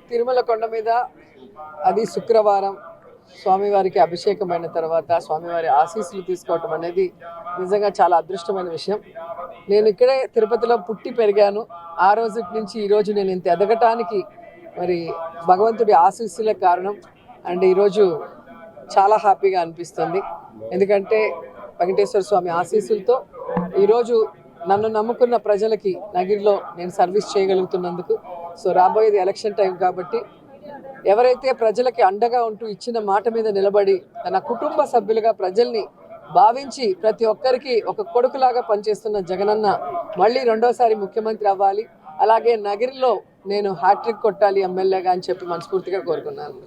తిరుమల కొండ మీద అది శుక్రవారం స్వామివారికి అభిషేకమైన తర్వాత స్వామివారి ఆశీస్సులు తీసుకోవటం అనేది నిజంగా చాలా అదృష్టమైన విషయం. నేను ఇక్కడే తిరుపతిలో పుట్టి పెరిగాను. ఆ రోజు నుంచి ఈరోజు నేను ఇంత ఎదగటానికి మరి భగవంతుడి ఆశీస్సులే కారణం. అండ్ ఈరోజు చాలా హ్యాపీగా అనిపిస్తుంది. ఎందుకంటే వెంకటేశ్వర స్వామి ఆశీస్సులతో ఈరోజు నన్ను నమ్ముకున్న ప్రజలకి నగిరిలో నేను సర్వీస్ చేయగలుగుతున్నందుకు. సో రాబోయేది ఎలక్షన్ టైం కాబట్టి ఎవరైతే ప్రజలకి అండగా ఉంటూ ఇచ్చిన మాట మీద నిలబడి తన కుటుంబ సభ్యులుగా ప్రజల్ని భావించి ప్రతి ఒక్కరికి ఒక కొడుకులాగా పనిచేస్తున్న జగనన్న మళ్ళీ రెండోసారి ముఖ్యమంత్రి అవ్వాలి. అలాగే నగిరిలో నేను హ్యాట్రిక్ కొట్టాలి ఎమ్మెల్యేగా అని చెప్పి మనస్ఫూర్తిగా కోరుకున్నాను.